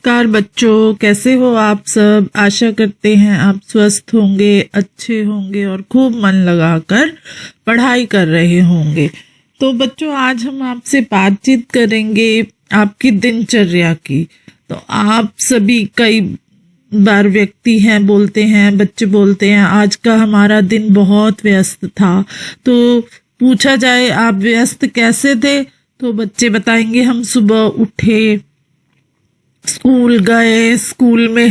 नमस्कार बच्चों, कैसे हो आप सब। आशा करते हैं आप स्वस्थ होंगे, अच्छे होंगे और खूब मन लगाकर पढ़ाई कर रहे होंगे। तो बच्चों, आज हम आपसे बातचीत करेंगे आपकी दिनचर्या की। तो आप सभी कई बार व्यक्ति हैं, बोलते हैं, बच्चे बोलते हैं आज का हमारा दिन बहुत व्यस्त था। तो पूछा जाए आप व्यस्त कैसे थे, तो बच्चे बताएंगे हम सुबह उठे, स्कूल गए, स्कूल में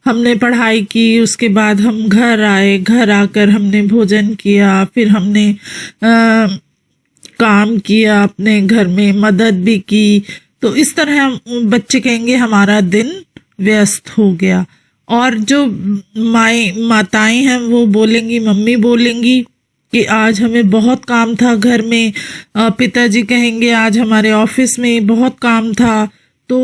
हमने पढ़ाई की, उसके बाद हम घर आए, घर आकर हमने भोजन किया, फिर हमने काम किया, अपने घर में मदद भी की। तो इस तरह हम बच्चे कहेंगे हमारा दिन व्यस्त हो गया। और जो माताएं हैं वो बोलेंगी, मम्मी बोलेंगी कि आज हमें बहुत काम था घर में। पिताजी कहेंगे आज हमारे ऑफिस में बहुत काम था। तो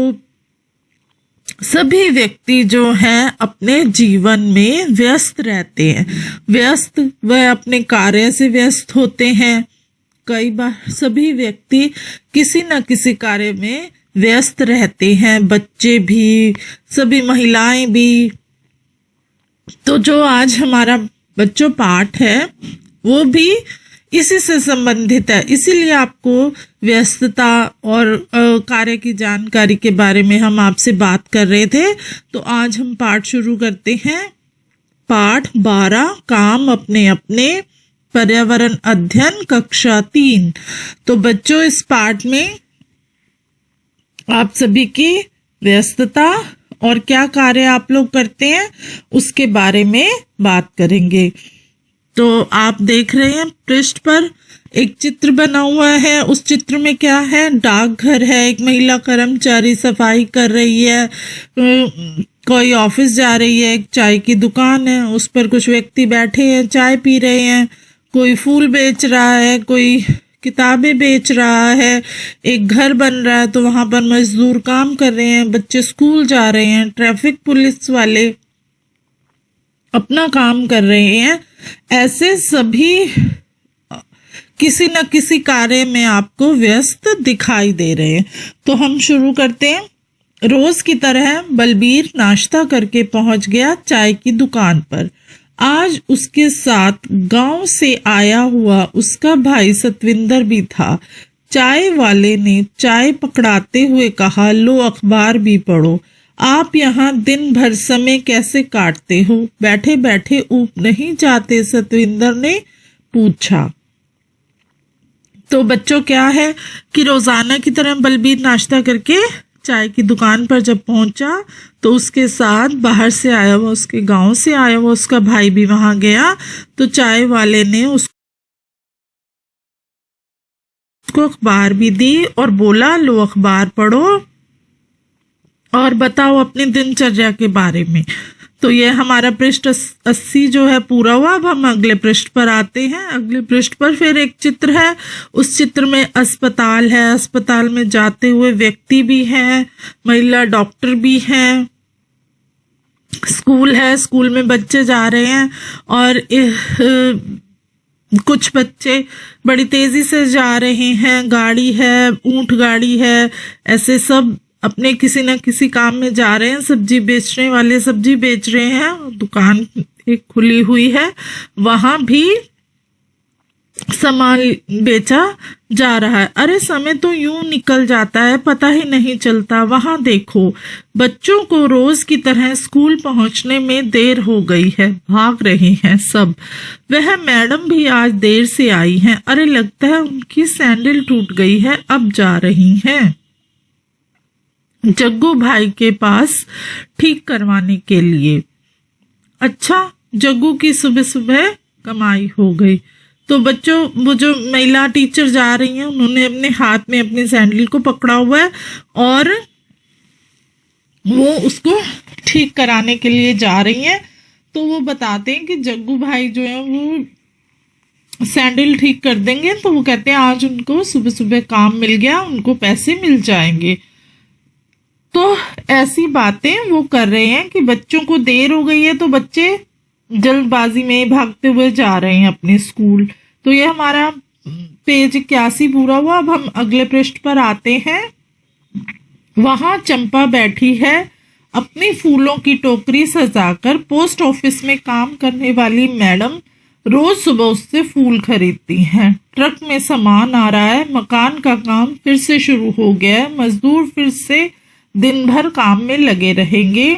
सभी व्यक्ति जो हैं अपने जीवन में व्यस्त रहते हैं। व्यस्त वह अपने कार्य से व्यस्त होते हैं। कई बार सभी व्यक्ति किसी न किसी कार्य में व्यस्त रहते हैं, बच्चे भी, सभी महिलाएं भी। तो जो आज हमारा बच्चों पाठ है वो भी इसी से संबंधित है। इसीलिए आपको व्यस्तता और कार्य की जानकारी के बारे में हम आपसे बात कर रहे थे। तो आज हम पाठ शुरू करते हैं। पाठ 12, काम अपने अपने, पर्यावरण अध्ययन, कक्षा 3। तो बच्चों, इस पाठ में आप सभी की व्यस्तता और क्या कार्य आप लोग करते हैं उसके बारे में बात करेंगे। तो आप देख रहे हैं पृष्ठ पर एक चित्र बना हुआ है। उस चित्र में क्या है? डाकघर है, एक महिला कर्मचारी सफाई कर रही है, कोई ऑफिस जा रही है, एक चाय की दुकान है, उस पर कुछ व्यक्ति बैठे हैं, चाय पी रहे हैं, कोई फूल बेच रहा है, कोई किताबें बेच रहा है, एक घर बन रहा है तो वहां पर मजदूर काम कर रहे हैं, बच्चे स्कूल जा रहे हैं, ट्रैफिक पुलिस वाले अपना काम कर रहे हैं। ऐसे सभी किसी न किसी कार्य में आपको व्यस्त दिखाई दे रहे हैं। तो हम शुरू करते हैं। रोज की तरह बलबीर नाश्ता करके पहुंच गया चाय की दुकान पर। आज उसके साथ गांव से आया हुआ उसका भाई सतविंदर भी था। चाय वाले ने चाय पकड़ाते हुए कहा, लो अखबार भी पढ़ो। आप यहाँ दिन भर समय कैसे काटते हो? बैठे बैठे ऊब नहीं जाते? सतविंदर ने पूछा। तो बच्चों, क्या है कि रोजाना की तरह बलबीर नाश्ता करके चाय की दुकान पर जब पहुंचा तो उसके साथ बाहर से आया हुआ, उसके गांव से आया हुआ उसका भाई भी वहां गया। तो चाय वाले ने उसको अखबार भी दी और बोला, लो अखबार पढ़ो और बताओ अपनी दिनचर्या के बारे में। तो ये हमारा पृष्ठ 80 जो है पूरा हुआ। अब हम अगले पृष्ठ पर आते हैं। अगले पृष्ठ पर फिर एक चित्र है। उस चित्र में अस्पताल है, अस्पताल में जाते हुए व्यक्ति भी हैं, महिला डॉक्टर भी हैं, स्कूल है, स्कूल में बच्चे जा रहे हैं और कुछ बच्चे बड़ी तेजी से जा रहे हैं, गाड़ी है, ऊंट गाड़ी है, ऐसे सब अपने किसी न किसी काम में जा रहे हैं। सब्जी बेचने वाले सब्जी बेच रहे हैं, दुकान एक खुली हुई है, वहां भी सामान बेचा जा रहा है। अरे समय तो यूं निकल जाता है, पता ही नहीं चलता। वहां देखो, बच्चों को रोज की तरह स्कूल पहुंचने में देर हो गई है, भाग रहे हैं सब। वह मैडम भी आज देर से आई हैं। अरे लगता है उनकी सैंडल टूट गई है, अब जा रही हैं जग्गू भाई के पास ठीक करवाने के लिए। अच्छा, जग्गू की सुबह सुबह कमाई हो गई। तो बच्चों, वो जो महिला टीचर जा रही हैं उन्होंने अपने हाथ में अपनी सैंडल को पकड़ा हुआ है और वो उसको ठीक कराने के लिए जा रही हैं। तो वो बताते हैं कि जग्गू भाई जो है वो सैंडल ठीक कर देंगे। तो वो कहते हैं आज उनको सुबह सुबह काम मिल गया, उनको पैसे मिल जाएंगे। तो ऐसी बातें वो कर रहे हैं कि बच्चों को देर हो गई है तो बच्चे जल्दबाजी में भागते हुए जा रहे हैं अपने स्कूल। तो ये हमारा पेज 81 पूरा हुआ। अब हम अगले पृष्ठ पर आते हैं। वहां चंपा बैठी है अपनी फूलों की टोकरी सजाकर। पोस्ट ऑफिस में काम करने वाली मैडम रोज सुबह उससे फूल खरीदती हैं। ट्रक में सामान आ रहा है। मकान का काम फिर से शुरू हो गया है। मजदूर फिर से दिन भर काम में लगे रहेंगे।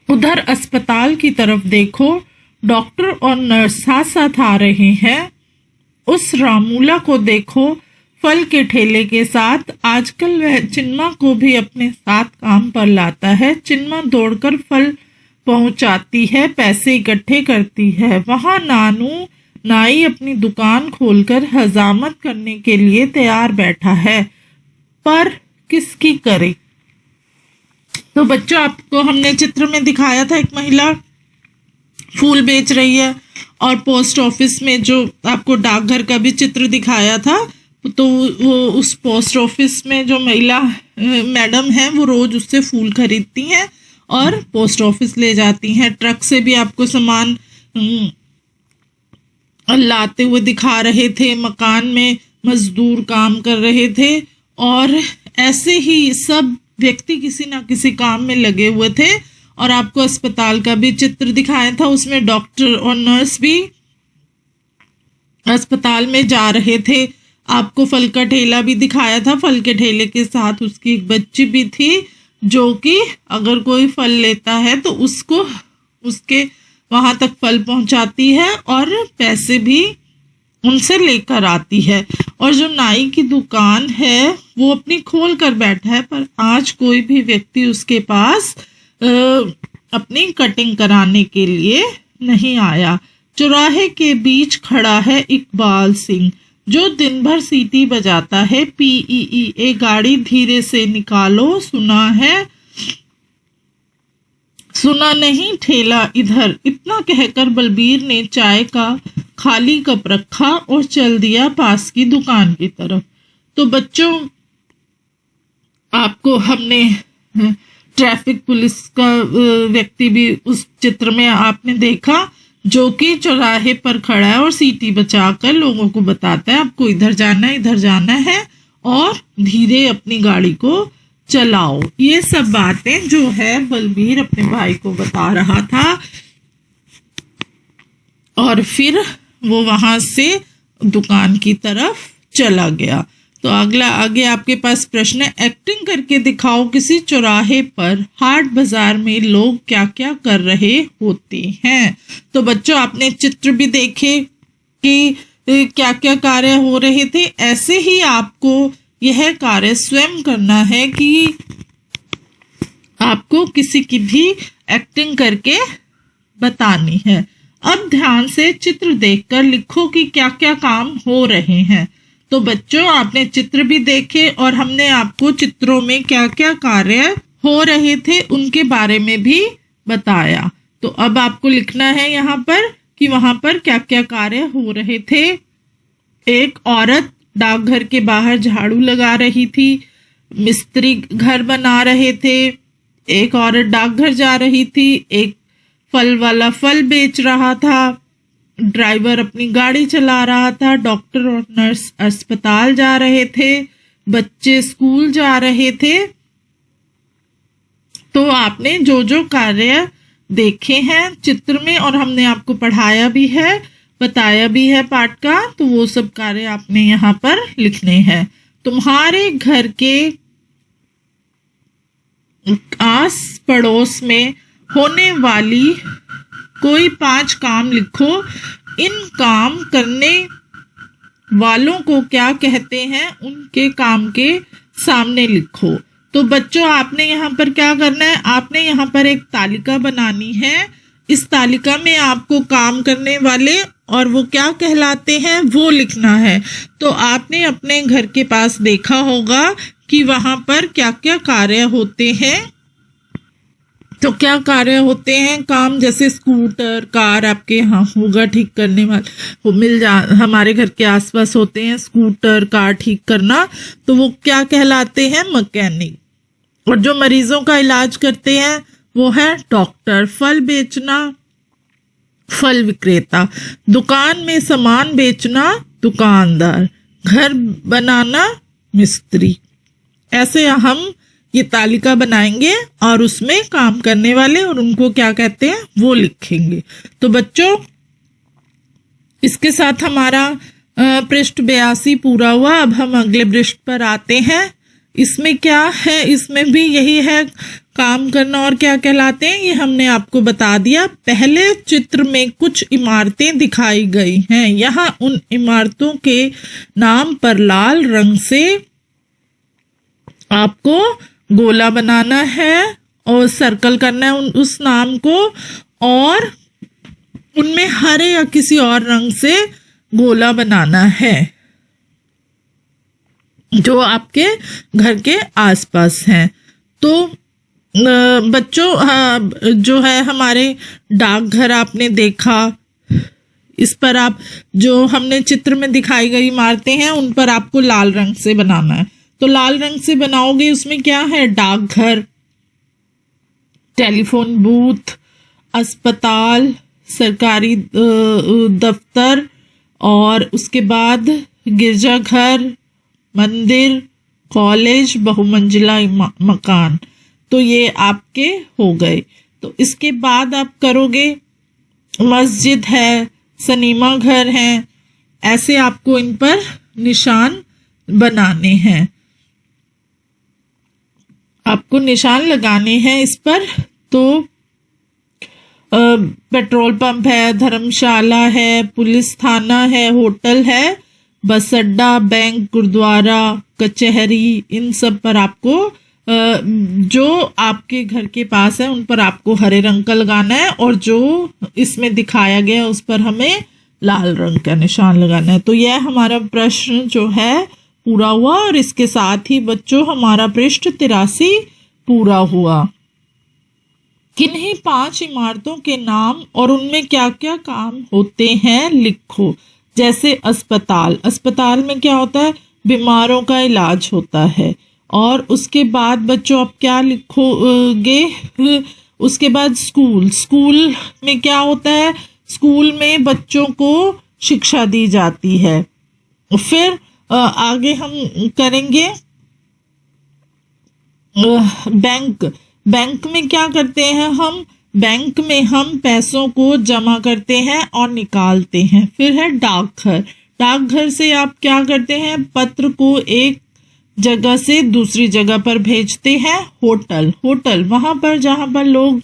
उधर अस्पताल की तरफ देखो, डॉक्टर और नर्स साथ साथ आ रहे हैं। उस रामूला को देखो, फल के ठेले के साथ। आजकल वह चिन्मा को भी अपने साथ काम पर लाता है। चिन्मा दौड़कर फल पहुंचाती है, पैसे इकट्ठे करती है। वहां नानू नाई अपनी दुकान खोलकर हजामत करने के लिए तैयार बैठा है, पर किसकी करे। तो बच्चों, आपको हमने चित्र में दिखाया था, एक महिला फूल बेच रही है, और पोस्ट ऑफिस में जो आपको डाकघर का भी चित्र दिखाया था, तो वो उस पोस्ट ऑफिस में जो महिला मैडम है वो रोज उससे फूल खरीदती हैं और पोस्ट ऑफिस ले जाती हैं। ट्रक से भी आपको सामान लाते हुए दिखा रहे थे। मकान में मजदूर काम कर रहे थे, और ऐसे ही सब व्यक्ति किसी ना किसी काम में लगे हुए थे। और आपको अस्पताल का भी चित्र दिखाया था, उसमें डॉक्टर और नर्स भी अस्पताल में जा रहे थे। आपको फल का ठेला भी दिखाया था। फल के ठेले के साथ उसकी एक बच्ची भी थी, जो कि अगर कोई फल लेता है तो उसको उसके वहां तक फल पहुंचाती है और पैसे भी उनसे लेकर आती है। और जो नाई की दुकान है वो अपनी खोल कर बैठा है, पर आज कोई भी व्यक्ति उसके पास अपनी कटिंग कराने के लिए नहीं आया। चौराहे के बीच खड़ा है इकबाल सिंह, जो दिन भर सीटी बजाता है। PEE गाड़ी धीरे से निकालो, सुना नहीं ठेला इधर। इतना कहकर बलबीर ने चाय का खाली कप रखा और चल दिया पास की दुकान की तरफ। तो बच्चों, आपको हमने ट्रैफिक पुलिस का व्यक्ति भी उस चित्र में आपने देखा, जो कि चौराहे पर खड़ा है और सीटी बचाकर लोगों को बताता है आपको इधर जाना है और धीरे अपनी गाड़ी को चलाओ। ये सब बातें जो है बलबीर अपने भाई को बता रहा था, और फिर वो वहां से दुकान की तरफ चला गया। तो आगे आपके पास प्रश्न है, एक्टिंग करके दिखाओ किसी चौराहे पर हाट बाजार में लोग क्या क्या कर रहे होते हैं। तो बच्चों, आपने चित्र भी देखे कि क्या क्या कार्य हो रहे थे। ऐसे ही आपको यह कार्य स्वयं करना है कि आपको किसी की भी एक्टिंग करके बतानी है। अब ध्यान से चित्र देखकर लिखो कि क्या क्या काम हो रहे हैं। तो बच्चों, आपने चित्र भी देखे और हमने आपको चित्रों में क्या क्या कार्य हो रहे थे उनके बारे में भी बताया। तो अब आपको लिखना है यहाँ पर कि वहां पर क्या क्या कार्य हो रहे थे। एक औरत डाकघर के बाहर झाड़ू लगा रही थी। मिस्त्री घर बना रहे थे। एक औरत डाकघर जा रही थी। एक फल वाला फल बेच रहा था। ड्राइवर अपनी गाड़ी चला रहा था। डॉक्टर और नर्स अस्पताल जा रहे थे। बच्चे स्कूल जा रहे थे। तो आपने जो जो कार्य देखे हैं चित्र में और हमने आपको पढ़ाया भी है, बताया भी है पाठ का, तो वो सब कार्य आपने यहाँ पर लिखने हैं। तुम्हारे घर के आस पड़ोस में होने वाली कोई 5 काम लिखो। इन काम करने वालों को क्या कहते हैं, उनके काम के सामने लिखो। तो बच्चों, आपने यहाँ पर क्या करना है, आपने यहाँ पर एक तालिका बनानी है। इस तालिका में आपको काम करने वाले और वो क्या कहलाते हैं वो लिखना है। तो आपने अपने घर के पास देखा होगा कि वहां पर क्या क्या कार्य होते हैं। तो क्या कार्य होते हैं काम, जैसे स्कूटर कार आपके यहाँ होगा ठीक करने वाले हमारे घर के आसपास होते हैं स्कूटर कार ठीक करना, तो वो क्या कहलाते हैं, मैकेनिक। और जो मरीजों का इलाज करते हैं वो है डॉक्टर। फल बेचना फल विक्रेता। दुकान में सामान बेचना दुकानदार। घर बनाना मिस्त्री। ऐसे हम ये तालिका बनाएंगे और उसमें काम करने वाले और उनको क्या कहते हैं वो लिखेंगे। तो बच्चों, इसके साथ हमारा पृष्ठ 82 पूरा हुआ। अब हम अगले पृष्ठ पर आते हैं। इसमें क्या है, इसमें भी यही है काम करना और क्या कहलाते हैं ये हमने आपको बता दिया। पहले चित्र में कुछ इमारतें दिखाई गई हैं। यहाँ उन इमारतों के नाम पर लाल रंग से आपको गोला बनाना है और सर्कल करना है उस नाम को, और उनमें हरे या किसी और रंग से गोला बनाना है जो आपके घर के आसपास हैं। तो बच्चों, जो है हमारे डाकघर आपने देखा, इस पर आप जो हमने चित्र में दिखाई गई इमारतें हैं उन पर आपको लाल रंग से बनाना है। तो लाल रंग से बनाओगे, उसमें क्या है, डाकघर, टेलीफोन बूथ, अस्पताल, सरकारी दफ्तर, और उसके बाद गिरजाघर, मंदिर, कॉलेज, बहुमंजिला मकान। तो ये आपके हो गए। तो इसके बाद आप करोगे मस्जिद है, सनीमा घर है, ऐसे आपको इन पर निशान बनाने हैं, आपको निशान लगाने हैं इस पर। तो पेट्रोल पंप है, धर्मशाला है, पुलिस थाना है, होटल है, बस अड्डा, बैंक, गुरुद्वारा, कचहरी, इन सब पर आपको जो आपके घर के पास है उन पर आपको हरे रंग का लगाना है, और जो इसमें दिखाया गया उस पर हमें लाल रंग का निशान लगाना है। तो यह हमारा प्रश्न जो है पूरा हुआ, और इसके साथ ही बच्चों हमारा पृष्ठ 83 पूरा हुआ। किन्हीं 5 इमारतों के नाम और उनमें क्या क्या काम होते हैं लिखो। जैसे अस्पताल, अस्पताल में क्या होता है, बीमारों का इलाज होता है। और उसके बाद बच्चों आप क्या लिखोगे, उसके बाद स्कूल, स्कूल में क्या होता है, स्कूल में बच्चों को शिक्षा दी जाती है। फिर आगे हम करेंगे बैंक, बैंक में क्या करते हैं हम, बैंक में हम पैसों को जमा करते हैं और निकालते हैं। फिर है डाकघर, डाकघर से आप क्या करते हैं, पत्र को एक जगह से दूसरी जगह पर भेजते हैं। होटल, होटल वहां पर जहां पर लोग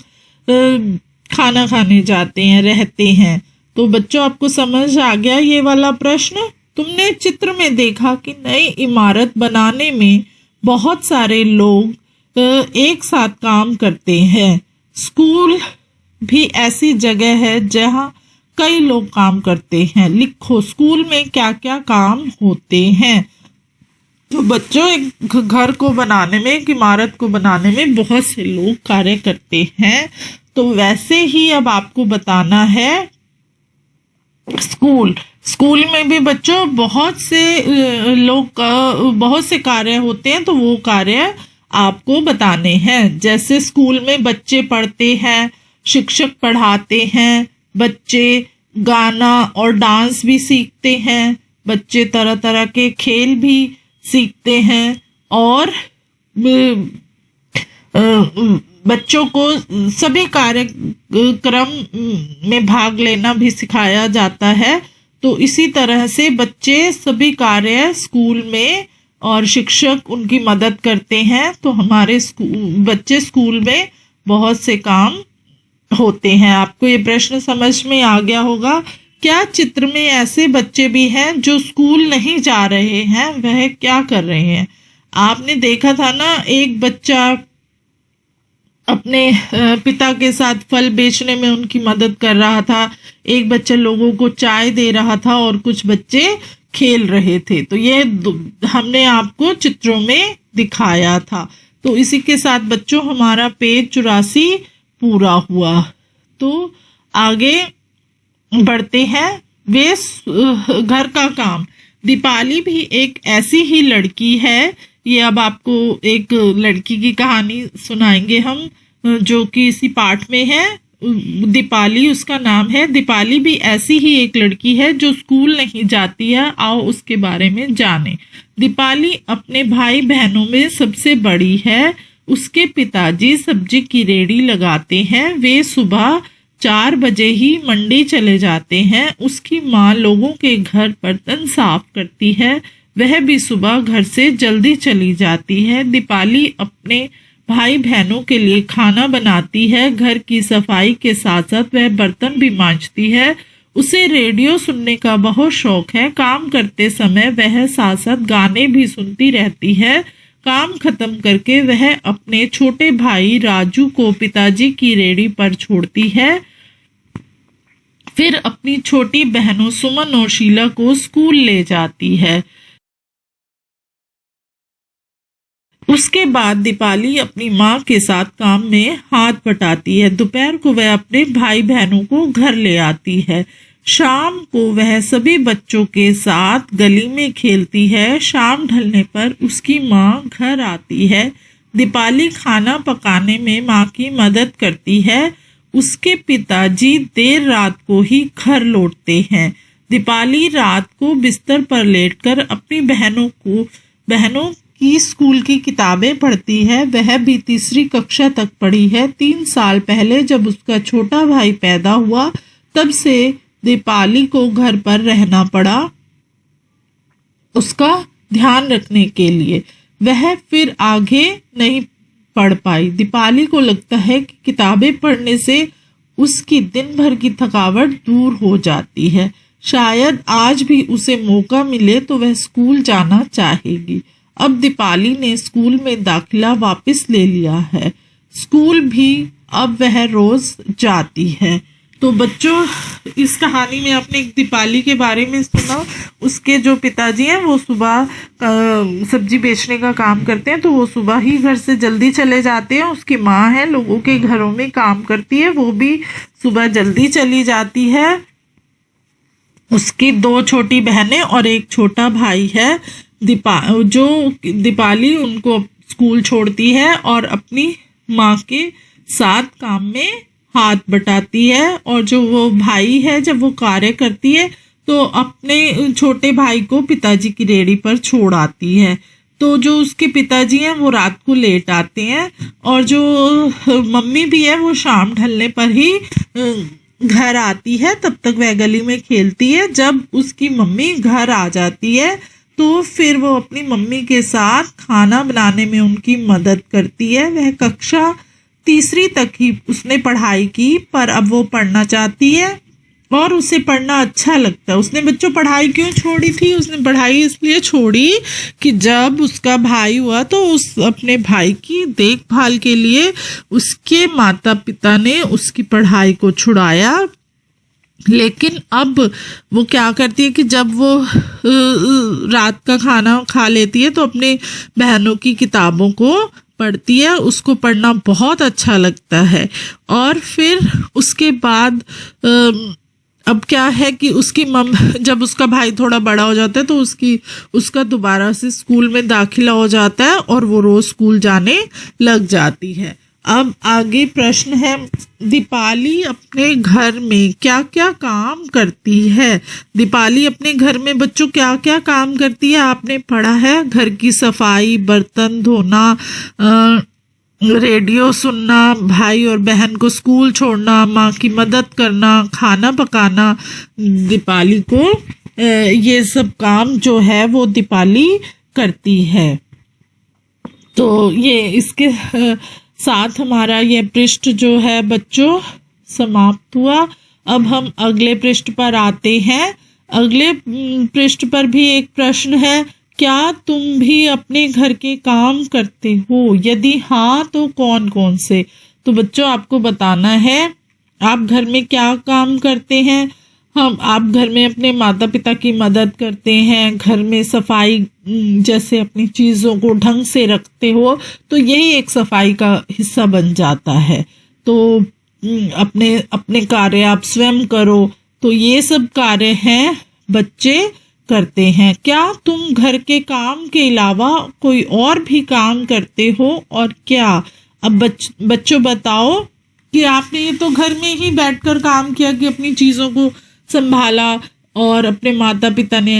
खाना खाने जाते हैं, रहते हैं। तो बच्चों आपको समझ आ गया ये वाला प्रश्न। तुमने चित्र में देखा कि नई इमारत बनाने में बहुत सारे लोग एक साथ काम करते हैं। स्कूल भी ऐसी जगह है जहां कई लोग काम करते हैं। लिखो स्कूल में क्या क्या काम होते हैं। तो बच्चों एक घर को बनाने में, एक इमारत को बनाने में बहुत से लोग कार्य करते हैं। तो वैसे ही अब आपको बताना है स्कूल, स्कूल में भी बच्चों बहुत से लोग, बहुत से कार्य होते हैं। तो वो कार्य आपको बताने हैं। जैसे स्कूल में बच्चे पढ़ते हैं, शिक्षक पढ़ाते हैं, बच्चे गाना और डांस भी सीखते हैं, बच्चे तरह तरह के खेल भी सीखते हैं, और बच्चों को सभी कार्यक्रम में भाग लेना भी सिखाया जाता है। तो इसी तरह से बच्चे सभी कार्य स्कूल में और शिक्षक उनकी मदद करते हैं। तो हमारे बच्चे स्कूल में बहुत से काम होते हैं। आपको ये प्रश्न समझ में आ गया होगा। क्या चित्र में ऐसे बच्चे भी हैं जो स्कूल नहीं जा रहे हैं, वह क्या कर रहे हैं? आपने देखा था ना, एक बच्चा अपने पिता के साथ फल बेचने में उनकी मदद कर रहा था, एक बच्चा लोगों को चाय दे रहा था और कुछ बच्चे खेल रहे थे। तो ये हमने आपको चित्रों में दिखाया था। तो इसी के साथ बच्चों हमारा पेज 84 पूरा हुआ। तो आगे बढ़ते हैं। वे घर का काम। दीपाली भी एक ऐसी ही लड़की है। ये अब आपको एक लड़की की कहानी सुनाएंगे हम, जो कि इसी पाठ में है। दीपाली उसका नाम है। दीपाली भी ऐसी ही एक लड़की है जो स्कूल नहीं जाती है। आओ उसके बारे में जाने। दीपाली अपने भाई बहनों में सबसे बड़ी है। उसके पिताजी सब्जी की रेडी लगाते हैं। वे सुबह 4 बजे ही मंडी चले जाते हैं। उसकी माँ लोगों के घर बर्तन साफ करती है। वह भी सुबह घर से जल्दी चली जाती है। दीपाली अपने भाई बहनों के लिए खाना बनाती है। घर की सफाई के साथ साथ वह बर्तन भी मांजती है। उसे रेडियो सुनने का बहुत शौक है। काम करते समय वह साथ साथ गाने भी सुनती रहती है। काम खत्म करके वह अपने छोटे भाई राजू को पिताजी की रेडी पर छोड़ती है। फिर अपनी छोटी बहनों सुमन और शीला को स्कूल ले जाती है। उसके बाद दीपाली अपनी माँ के साथ काम में हाथ बटाती है। दोपहर को वह अपने भाई बहनों को घर ले आती है। शाम को वह सभी बच्चों के साथ गली में खेलती है। शाम ढलने पर उसकी माँ घर आती है। दीपाली खाना पकाने में माँ की मदद करती है। उसके पिताजी देर रात को ही घर लौटते हैं। दीपाली रात को बिस्तर पर लेटकर अपनी बहनों की स्कूल की किताबें पढ़ती है। वह भी तीसरी कक्षा तक पढ़ी है। 3 साल पहले जब उसका छोटा भाई पैदा हुआ तब से दीपाली को घर पर रहना पड़ा उसका ध्यान रखने के लिए। वह फिर आगे नहीं पढ़ पाई। दीपाली को लगता है कि किताबें पढ़ने से उसकी दिन भर की थकावट दूर हो जाती है। शायद आज भी उसे मौका मिले तो वह स्कूल जाना चाहेगी। अब दीपाली ने स्कूल में दाखिला वापस ले लिया है। स्कूल भी अब वह रोज जाती है। तो बच्चों, इस कहानी में आपने एक दीपाली के बारे में सुना। उसके जो पिताजी हैं वो सुबह सब्जी बेचने का काम करते हैं, तो वो सुबह ही घर से जल्दी चले जाते हैं। उसकी माँ है, लोगों के घरों में काम करती है, वो भी सुबह जल्दी चली जाती है। उसकी 2 छोटी बहनें और एक छोटा भाई है। दीपाली उनको स्कूल छोड़ती है और अपनी माँ के साथ काम में हाथ बटाती है। और जो वो भाई है, जब वो कार्य करती है तो अपने छोटे भाई को पिताजी की रेडी पर छोड़ आती है। तो जो उसके पिताजी हैं वो रात को लेट आते हैं और जो मम्मी भी है वो शाम ढलने पर ही घर आती है। तब तक वह गली में खेलती है। जब उसकी मम्मी घर आ जाती है तो फिर वो अपनी मम्मी के साथ खाना बनाने में उनकी मदद करती है। वह कक्षा 3री तक ही उसने पढ़ाई की, पर अब वो पढ़ना चाहती है और उसे पढ़ना अच्छा लगता है। उसने बच्चों पढ़ाई क्यों छोड़ी थी? उसने पढ़ाई इसलिए छोड़ी कि जब उसका भाई हुआ तो उस अपने भाई की देखभाल के लिए उसके माता पिता ने उसकी पढ़ाई को छुड़ाया। लेकिन अब वो क्या करती है कि जब वो रात का खाना खा लेती है तो अपने बहनों की किताबों को पढ़ती है। उसको पढ़ना बहुत अच्छा लगता है। और फिर उसके बाद अब क्या है कि उसकी जब उसका भाई थोड़ा बड़ा हो जाता है तो उसका दोबारा से स्कूल में दाखिला हो जाता है और वो रोज स्कूल जाने लग जाती है। अब आगे प्रश्न है, दीपाली अपने घर में क्या क्या काम करती है? दीपाली अपने घर में बच्चों क्या क्या काम करती है? आपने पढ़ा है, घर की सफाई, बर्तन धोना, रेडियो सुनना, भाई और बहन को स्कूल छोड़ना, माँ की मदद करना, खाना पकाना। दीपाली को ये सब काम जो है वो दीपाली करती है। तो ये इसके साथ हमारा ये पृष्ठ जो है बच्चों समाप्त हुआ। अब हम अगले पृष्ठ पर आते हैं। अगले पृष्ठ पर भी एक प्रश्न है, क्या तुम भी अपने घर के काम करते हो? यदि हाँ तो कौन कौन से? तो बच्चों आपको बताना है आप घर में क्या काम करते हैं। आप घर में अपने माता पिता की मदद करते हैं, घर में सफाई जैसे अपनी चीज़ों को ढंग से रखते हो तो यही एक सफाई का हिस्सा बन जाता है। तो अपने कार्य आप स्वयं करो। तो ये सब कार्य हैं बच्चे करते हैं। क्या तुम घर के काम के अलावा कोई और भी काम करते हो और क्या? अब बच्चों बताओ कि आपने ये तो घर में ही बैठकर काम किया कि अपनी चीज़ों को संभाला, और अपने माता पिता ने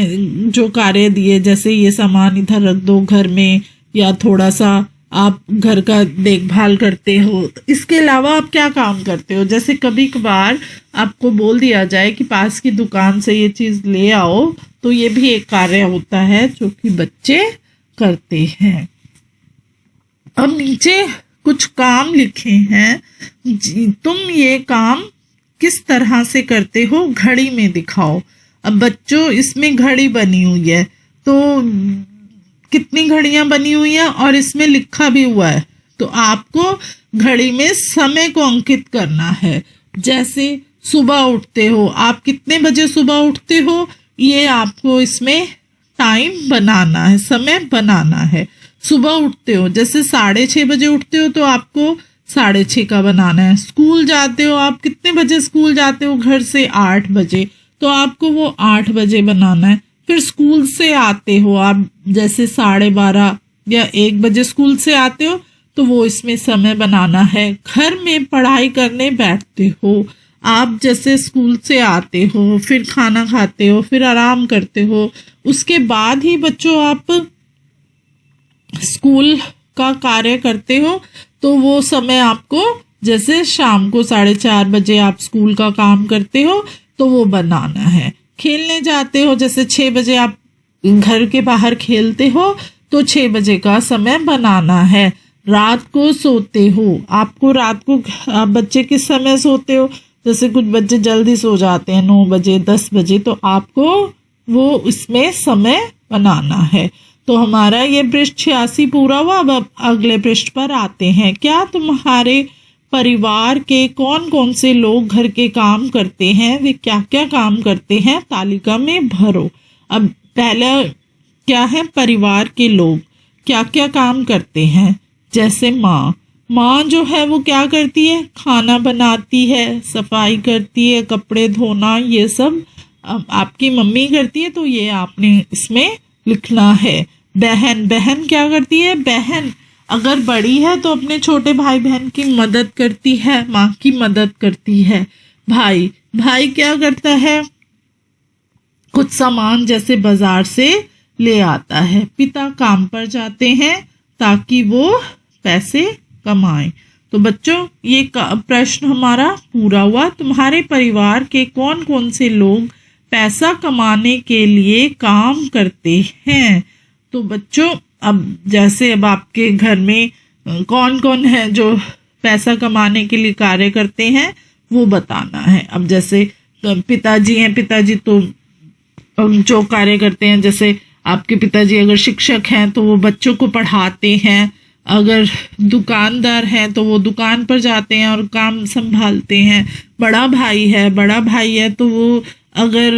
जो कार्य दिए, जैसे ये सामान इधर रख दो घर में, या थोड़ा सा आप घर का देखभाल करते हो। तो इसके अलावा आप क्या काम करते हो? जैसे कभी कभार आपको बोल दिया जाए कि पास की दुकान से ये चीज़ ले आओ, तो ये भी एक कार्य होता है जो कि बच्चे करते हैं। अब नीचे कुछ काम लिखे हैं, तुम ये काम किस तरह से करते हो घड़ी में दिखाओ। अब बच्चों, इसमें घड़ी बनी हुई है, तो कितनी घड़ियां बनी हुई हैं और इसमें लिखा भी हुआ है, तो आपको घड़ी में समय को अंकित करना है। जैसे सुबह उठते हो, आप कितने बजे सुबह उठते हो, ये आपको इसमें टाइम बनाना है, समय बनाना है। सुबह उठते हो, जैसे 6:30 बजे उठते हो, तो आपको 6:30 का बनाना है। स्कूल जाते हो, आप कितने बजे स्कूल जाते हो घर से? 8 बजे, तो आपको वो 8 बजे बनाना है। फिर स्कूल से आते हो आप, जैसे 12:30 या 1 बजे स्कूल से आते हो, तो वो इसमें समय बनाना है। घर में पढ़ाई करने बैठते हो आप, जैसे स्कूल से आते हो, फिर खाना खाते हो, फिर आराम करते हो, उसके बाद ही बच्चों आप स्कूल का कार्य करते हो, तो वो समय आपको, जैसे शाम को 4:30 बजे आप स्कूल का काम करते हो, तो वो बनाना है। खेलने जाते हो, जैसे 6 बजे आप घर के बाहर खेलते हो, तो 6 बजे का समय बनाना है। रात को सोते हो, आपको रात को, आप बच्चे किस समय सोते हो? जैसे कुछ बच्चे जल्दी सो जाते हैं 9 बजे 10 बजे, तो आपको वो इसमें समय बनाना है। तो हमारा ये पृष्ठ 86 पूरा हुआ। अब अगले पृष्ठ पर आते हैं। क्या तुम्हारे परिवार के कौन कौन से लोग घर के काम करते हैं, वे क्या क्या काम करते हैं, तालिका में भरो। अब पहला क्या है? परिवार के लोग क्या क्या काम करते हैं। जैसे माँ जो है वो क्या करती है? खाना बनाती है, सफाई करती है, कपड़े धोना, ये सब आपकी मम्मी करती है, तो ये आपने इसमें लिखना है। बहन क्या करती है? बहन अगर बड़ी है तो अपने छोटे भाई बहन की मदद करती है, माँ की मदद करती है। भाई क्या करता है? कुछ सामान जैसे बाजार से ले आता है। पिता काम पर जाते हैं ताकि वो पैसे कमाएं। तो बच्चों, ये प्रश्न हमारा पूरा हुआ। तुम्हारे परिवार के कौन कौन से लोग पैसा कमाने के लिए काम करते हैं? तो बच्चों, अब जैसे अब आपके घर में कौन कौन है जो पैसा कमाने के लिए कार्य करते हैं, वो बताना है। अब जैसे पिताजी हैं, पिताजी तो जो कार्य करते हैं, जैसे आपके पिताजी अगर शिक्षक हैं तो वो बच्चों को पढ़ाते हैं। अगर दुकानदार हैं तो वो दुकान पर जाते हैं और काम संभालते हैं। बड़ा भाई है तो वो अगर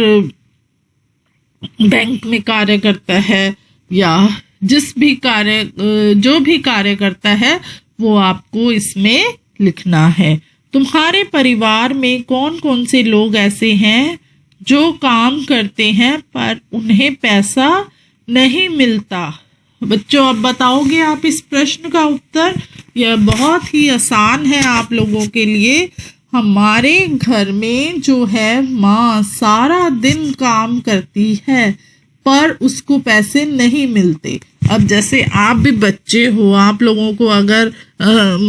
बैंक में कार्य करता है, या जो भी कार्य करता है, वो आपको इसमें लिखना है। तुम्हारे परिवार में कौन कौन से लोग ऐसे हैं जो काम करते हैं पर उन्हें पैसा नहीं मिलता? बच्चों, अब बताओगे आप इस प्रश्न का उत्तर? यह बहुत ही आसान है आप लोगों के लिए। हमारे घर में जो है माँ सारा दिन काम करती है पर उसको पैसे नहीं मिलते। अब जैसे आप भी बच्चे हो, आप लोगों को अगर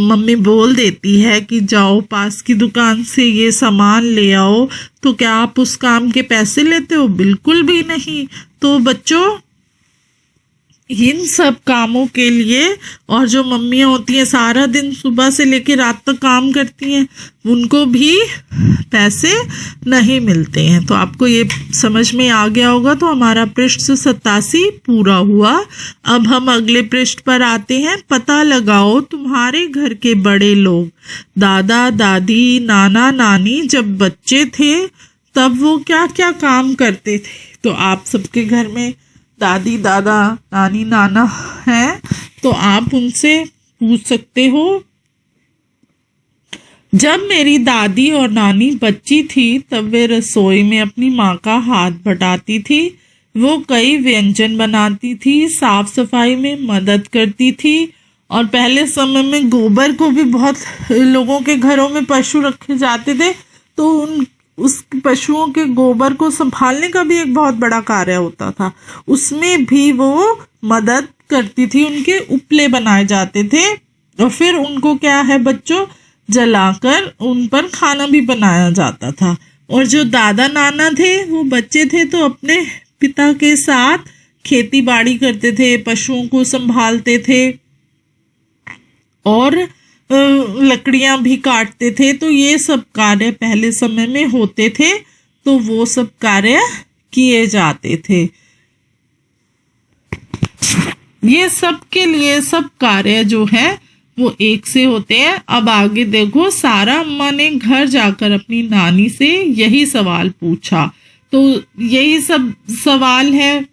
मम्मी बोल देती है कि जाओ पास की दुकान से ये सामान ले आओ, तो क्या आप उस काम के पैसे लेते हो? बिल्कुल भी नहीं। तो बच्चों, इन सब कामों के लिए, और जो मम्मियाँ होती हैं सारा दिन सुबह से लेकर रात तक काम करती हैं, उनको भी पैसे नहीं मिलते हैं। तो आपको ये समझ में आ गया होगा। तो हमारा पृष्ठ 87 पूरा हुआ। अब हम अगले पृष्ठ पर आते हैं। पता लगाओ तुम्हारे घर के बड़े लोग, दादा दादी नाना नानी जब बच्चे थे तब वो क्या क्या काम करते थे। तो आप सबके घर में दादी दादा नानी नाना हैं, तो आप उनसे पूछ सकते हो। जब मेरी दादी और नानी बच्ची थी तब वे रसोई में अपनी माँ का हाथ बटाती थी। वो कई व्यंजन बनाती थी, साफ सफाई में मदद करती थी और पहले समय में गोबर को भी बहुत लोगों के घरों में पशु रखे जाते थे, तो उस पशुओं के गोबर को संभालने का भी एक बहुत बड़ा कार्य होता था। उसमें भी वो मदद करती थी, उनके उपले बनाए जाते थे और फिर उनको क्या है बच्चों, जलाकर उन पर खाना भी बनाया जाता था। और जो दादा नाना थे वो बच्चे थे तो अपने पिता के साथ खेती बाड़ी करते थे, पशुओं को संभालते थे और लकड़ियां भी काटते थे। तो ये सब कार्य पहले समय में होते थे, तो वो सब कार्य किए जाते थे। ये सब के लिए सब कार्य जो है वो एक से होते हैं। अब आगे देखो, सारा अम्मा ने घर जाकर अपनी नानी से यही सवाल पूछा। तो यही सब सवाल है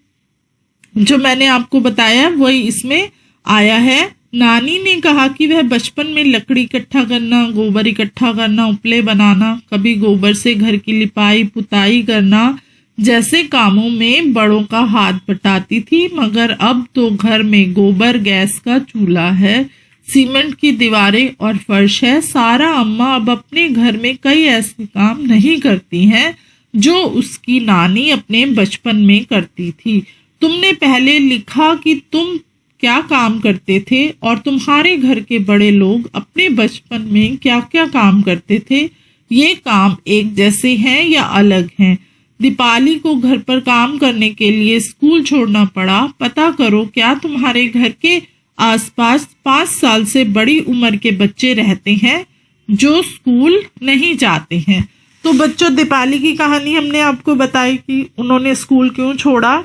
जो मैंने आपको बताया, वही इसमें आया है। नानी ने कहा कि वह बचपन में लकड़ी इकट्ठा करना, गोबर इकट्ठा करना, उपले बनाना, कभी गोबर से घर की लिपाई पुताई करना जैसे कामों में बड़ों का हाथ बटाती थी, मगर अब तो घर में गोबर गैस का चूल्हा है, सीमेंट की दीवारें और फर्श है। सारा अम्मा अब अपने घर में कई ऐसे काम नहीं करती हैं जो उसकी नानी अपने बचपन में करती थी। तुमने पहले लिखा कि तुम क्या काम करते थे और तुम्हारे घर के बड़े लोग अपने बचपन में क्या क्या काम करते थे। ये काम एक जैसे हैं या अलग हैं? दीपाली को घर पर काम करने के लिए स्कूल छोड़ना पड़ा। पता करो, क्या तुम्हारे घर के आसपास 5 साल से बड़ी उम्र के बच्चे रहते हैं जो स्कूल नहीं जाते हैं? तो बच्चों, दीपाली की कहानी हमने आपको बताई कि उन्होंने स्कूल क्यों छोड़ा।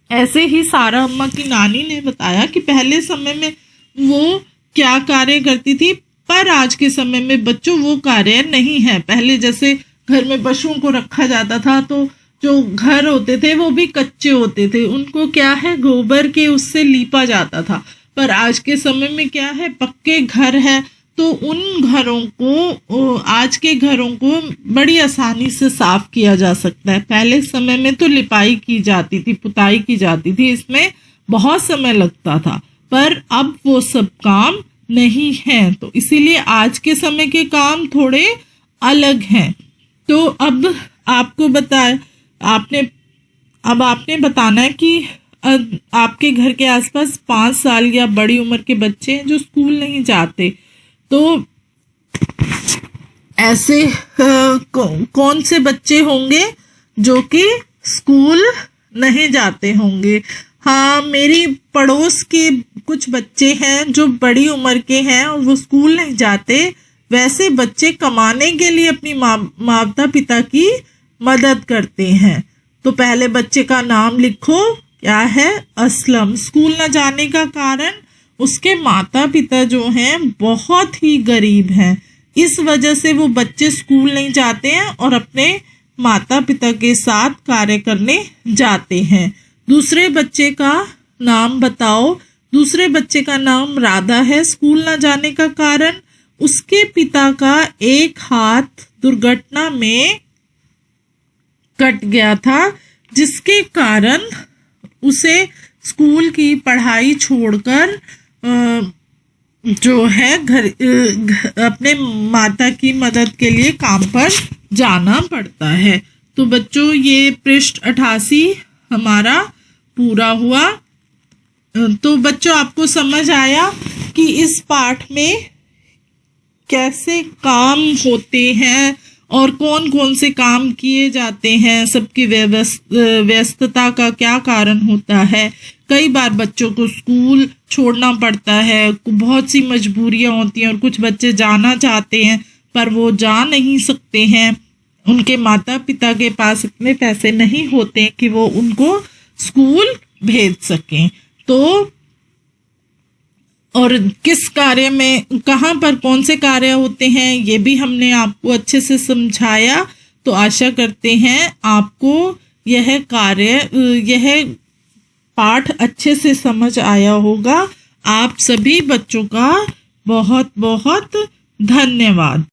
ऐसे ही सारा अम्मा की नानी ने बताया कि पहले समय में वो क्या कार्य करती थी, पर आज के समय में बच्चों वो कार्य नहीं है। पहले जैसे घर में पशुओं को रखा जाता था तो जो घर होते थे वो भी कच्चे होते थे, उनको क्या है गोबर के उससे लीपा जाता था। पर आज के समय में क्या है, पक्के घर है, तो उन घरों को, आज के घरों को बड़ी आसानी से साफ किया जा सकता है। पहले समय में तो लिपाई की जाती थी, पुताई की जाती थी, इसमें बहुत समय लगता था, पर अब वो सब काम नहीं है। तो इसीलिए आज के समय के काम थोड़े अलग हैं। तो अब आपको आपने बताना है कि आपके घर के आसपास 5 साल या बड़ी उम्र के बच्चे हैं जो स्कूल नहीं जाते। तो ऐसे कौन से बच्चे होंगे जो कि स्कूल नहीं जाते होंगे? हाँ, मेरी पड़ोस के कुछ बच्चे हैं जो बड़ी उम्र के हैं और वो स्कूल नहीं जाते। वैसे बच्चे कमाने के लिए अपनी माता पिता की मदद करते हैं। तो पहले बच्चे का नाम लिखो, क्या है? असलम। स्कूल न जाने का कारण, उसके माता पिता जो हैं बहुत ही गरीब हैं, इस वजह से वो बच्चे स्कूल नहीं जाते हैं और अपने माता पिता के साथ कार्य करने जाते हैं। दूसरे बच्चे का नाम बताओ। दूसरे बच्चे का नाम राधा है। स्कूल न जाने का कारण, उसके पिता का एक हाथ दुर्घटना में कट गया था, जिसके कारण उसे स्कूल की पढ़ाई छोड़कर जो है घर अपने माता की मदद के लिए काम पर जाना पड़ता है। तो बच्चों, ये पृष्ठ 88 हमारा पूरा हुआ। तो बच्चों, आपको समझ आया कि इस पाठ में कैसे काम होते हैं और कौन कौन से काम किए जाते हैं, सबकी व्यस्तता का क्या कारण होता है। कई बार बच्चों को स्कूल छोड़ना पड़ता है, बहुत सी मजबूरियां होती हैं और कुछ बच्चे जाना चाहते हैं पर वो जा नहीं सकते हैं। उनके माता पिता के पास इतने पैसे नहीं होते कि वो उनको स्कूल भेज सकें। तो और किस कार्य में, कहाँ पर कौन से कार्य होते हैं, ये भी हमने आपको अच्छे से समझाया। तो आशा करते हैं आपको यह पाठ अच्छे से समझ आया होगा। आप सभी बच्चों का बहुत बहुत धन्यवाद।